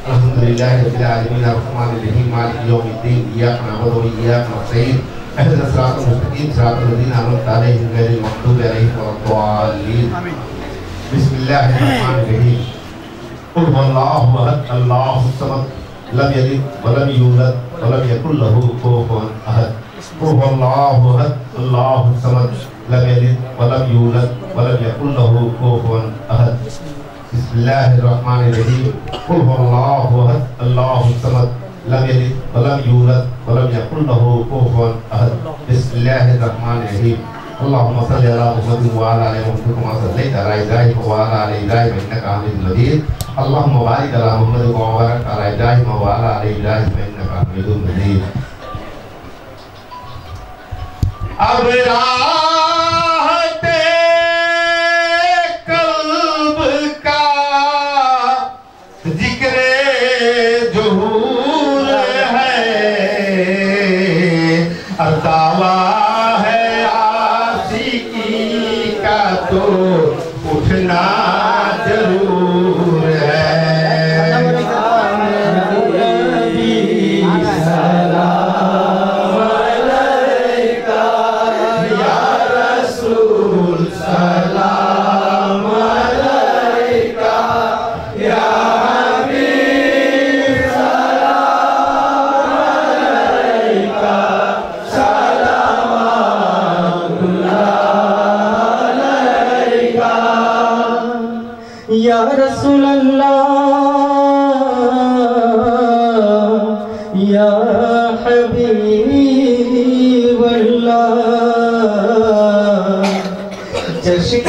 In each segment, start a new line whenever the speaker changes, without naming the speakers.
الحمدللہ رب العالمین الرحمن الرحیم مالک یوم الدین ایاک نعبد و ایاک نستعین اهدنا الصراط المستقیم صراط الذین انعمت علیہم غیر المغضوب علیہم ولا الضالین بسم اللہ الرحمن الرحیم قل هو اللہ احد اللہ الصمد لم یلد ولم یولد ولم یکن له کفوا احد قل هو اللہ احد اللہ الصمد لم یلد ولم یولد ولم یکن له کفوا احد بسم اللہ الرحمن الرحیم قل هو اللہ احد اللہ الصمد لم یلد ولم یولد ولم یکن له کفوا احد بسم اللہ الرحمن الرحیم اللهم صل على محمد وعلى ال محمد كما صليت على ابراهيم وعلى ال ابراهيم انك حميد مجيد اللهم بارك على محمد وعلى ال ابراهيم وعلى ال ابراهيم انك حميد مجيد اب راحت قلب کا ذکر ظہور ہے ارتاوا تو اٹھنا ضرور ہے سلام علیکہ یا رسول سلام علیکہ یا حبیب سلام علیکہ صلوات اللہ
یا رسول اللہ یا حبیب اللہ جشن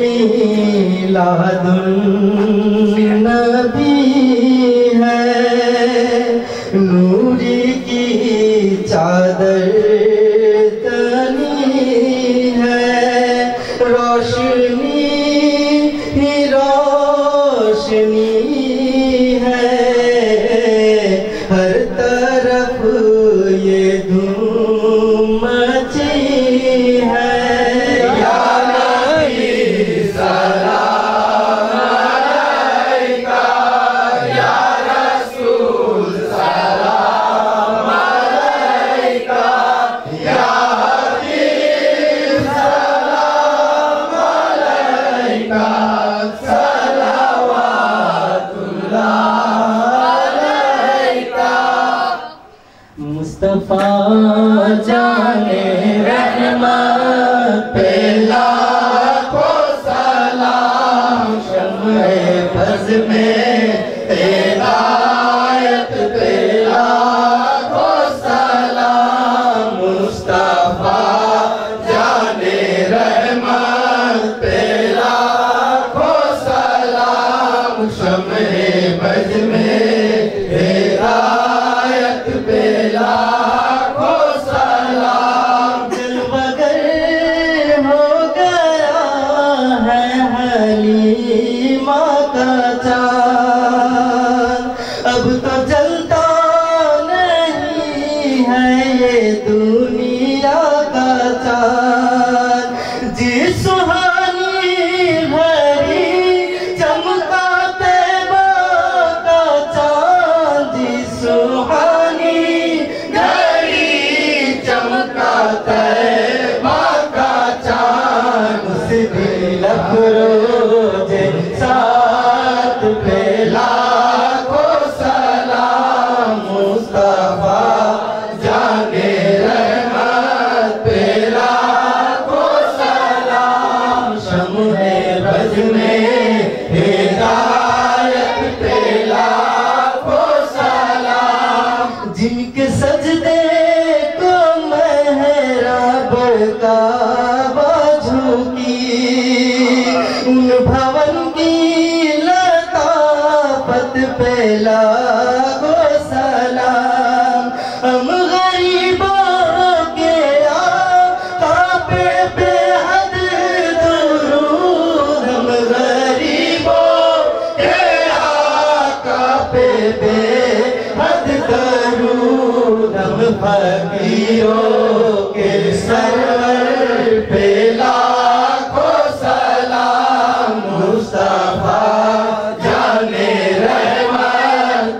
میلاد النبی ہے نور کی چادر تنی ہے روشنی ہے ہر طرف یہ دھوم مچی ہے یا نبی سلام علیکہ یا رسول سلام علیکہ یا حبیب سلام علیکہ مصطفیٰ جانے رحمت پہ لاکھوں سلام شمع بز میں ہدایت پہ لاکھوں سلام مصطفیٰ جانے رحمت پہ لاکھوں سلام شمع بز میں ہدایت پہ لاکھوں سلام دل بغیر ہو گیا ہے حلیمہ کا چاند اب تو جلتا نہیں ہے یہ دنیا کا چاند جی سہانی بھری چمکا طیبہ کا چاند جی سہانی طیبہ کا چاند اس دل افروز ساتھ پہ لاکھوں سلام مصطفیٰ جانے رحمت پہ لاکھوں سلام شمع بز میں ہدایت پہ لاکھوں سلام جن کے سجدے کعبہ جھوکی ان بھون کی لطافت پہ لاکھوں سلام ہم غریبوں کے آقا پہ بے حد درود ہم غریبوں کے آقا پہ بے حد درود ہم فقیروں کے سرور پہ لاکھوں سلام مصطفیٰ جانے رحمت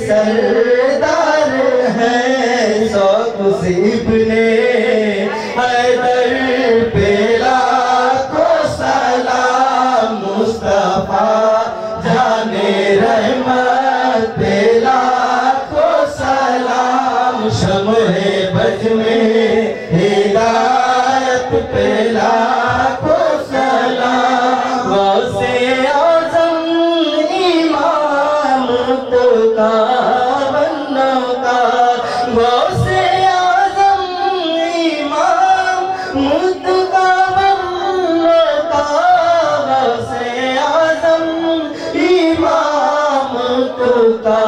سردار ہیں سوکس ابن حیدر پہ لاکھوں سلام مصطفیٰ جان رحمت پہ لاکھوں سلام شمع بج میں ہدایت پہ لاکھوں سلام غوث اعظم امام کا بنو کا غوث اعظم امام کا بنو کا غوث اعظم امام کا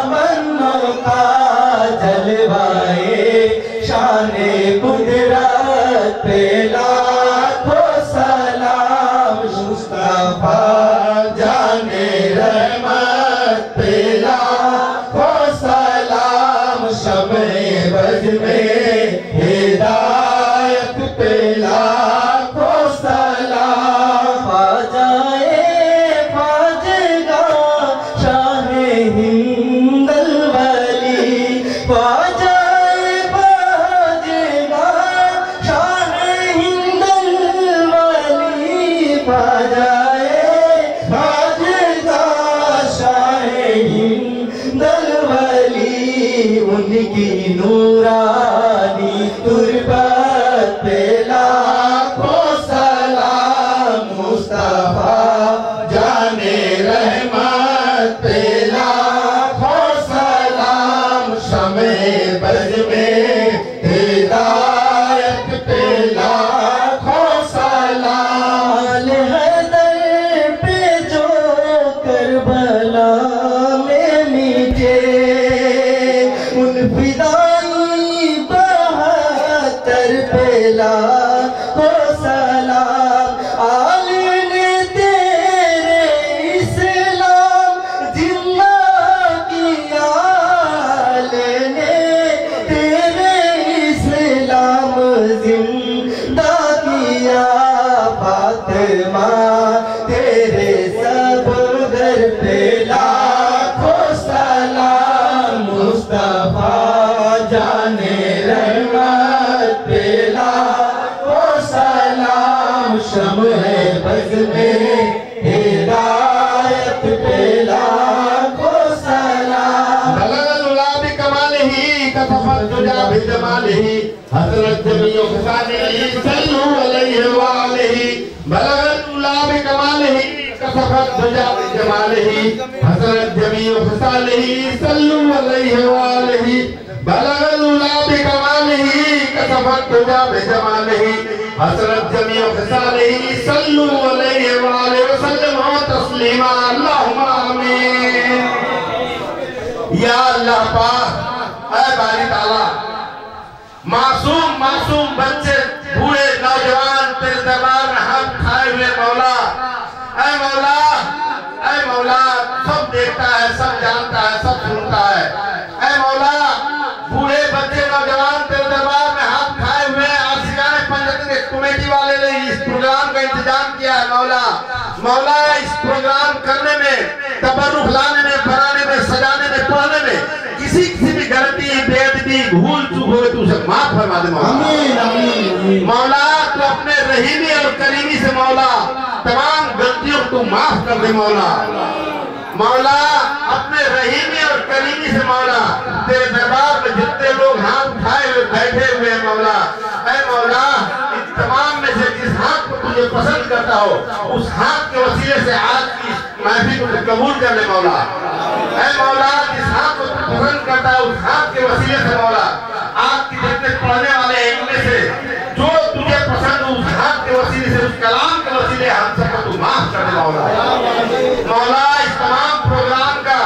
بنو کا جلوائے شان قدرت پہ لاکھوں سلام مصطفیٰ جان رحمت پہ لاکھوں سلام شمع بج میں ہدایت پہ لاکھوں سلام خواجہ خواجگاں شاہ ہند الولی خواجہ ان کی نورانی تربت پہ لاکھوں سلام مصطفیٰ جان رحمت پہ لاکھوں سلام شمع بج میں ہدایت پہ لاکھوں سلام حیدر پہ جو کربلا میں میٹے فدائی 72 پہ لاکھوں سلام آل نے تیرے اسلام زندہ کیا آل نے تیرے اسلام زندہ کیا فاطمہ تیرے سب گھر پہ لاکھوں سلام مصطفیٰ جان رحمت پہ لاکھوں سلام شمع بز میں ہدایت پہ لاکھوں سلام
بلغ العلا بکمالہ کشف الدجا بجمالہ حضرت جمیع خصالہ صلو علیہ وآلہ بلغ العلا بکمالہ کشف الدجا بجمالہ حضرت جمیع خصالہ صلو علیہ وآلہ بلغ العلا بکمالہ کشف الدجا بجمالہ حضرت جمیع خصالہ صلو علیہ وآلہ وسلم تسلیما اللہم آمین یا اللہ پاک اے باری تعالیٰ معصوم بچے بوڑھے نوجوان تیرے دربار میں ہم کھائے ہوئے مولا اے مولا سب دیکھتا ہے سب جانتا ہے سب سنتا ہے اے مولا بوڑھے بچے نوجوان تیرے دربار میں ہم کھائے ہوئے آسکان پنجتن کمیٹی والے نے اس پروگرام کا انتظام کیا ہے مولا اس پروگرام کرنے میں تبرک لانے میں بنانے میں سجانے میں پڑھنے میں کسی بھی غلطی بے ادبی بھول چوک ہوئے تو اسے معاف فرما دے مولا مولا تو اپنے رحیمی اور کریمی سے مولا تمام غلطیوں کو معاف کر دے مولا اپنے رحیمی اور کریمی سے مولا تیرے دربار میں جتنے لوگ ہاتھ اٹھائے ہوئے بیٹھے ہوئے ہیں مولا اے مولا اس تمام میں سے جس ہاتھ کو تجھے پسند کرتا ہو اس ہاتھ کے وسیلے سے آج کی محفل کو قبول کر لے مولا اے مولا جس ہاتھ کو پسند کرتا ہے اس ہاتھ کے وسیلے سے مولا آج کی جتنے پڑھنے والے ہیں ان میں سے جو تجھے پسند ہو اس ہاتھ کے وسیلے سے اس کلام کے وسیلے ہم سب کو تو معاف کر دے مولا اس تمام پروگرام کا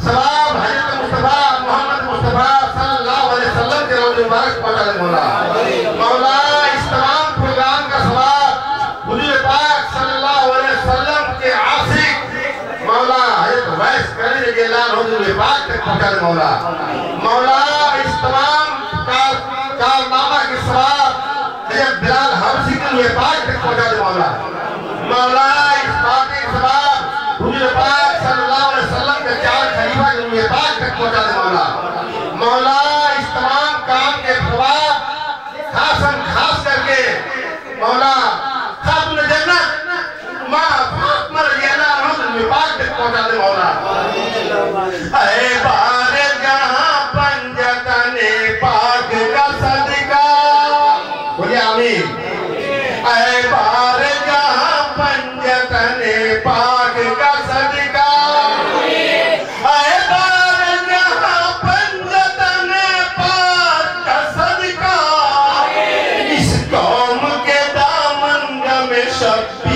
ثواب حضرت مصطفیٰ محمد مصطفیٰ صلی اللہ علیہ وسلم کے روز مبارک پہنچا دے مولا اس تمام پروگرام کا ثواب حضور پاک صلی اللہ علیہ وسلم کے عاشق مولا حضرت ویس کرنے کے اعلان حضور پاک تک پہنچا دے مولا اس تمام کارنامہ کے ثواب حضرت بلال حبشی کے حضور پاک تک پہنچا دے مولا اس بات کے ثواب حضور پاک صلی اللہ علیہ وسلم کے چار خلیفہ کے حضور پاک تک مولا اس تمام کام کے خواہ خاص کر کے مولا خاتون جنت ماں فاطمہ رضی اللہ عنہ پاک تک پہنچا دے مولا اے بار جہاں پنجتن پاک کا صدقہ بولیے آمین اے بار جہاں پنجتن پاک کا صدقہ اے بار جہاں پنجتن پاک کا صدقہ اس قوم کے دامن میں شب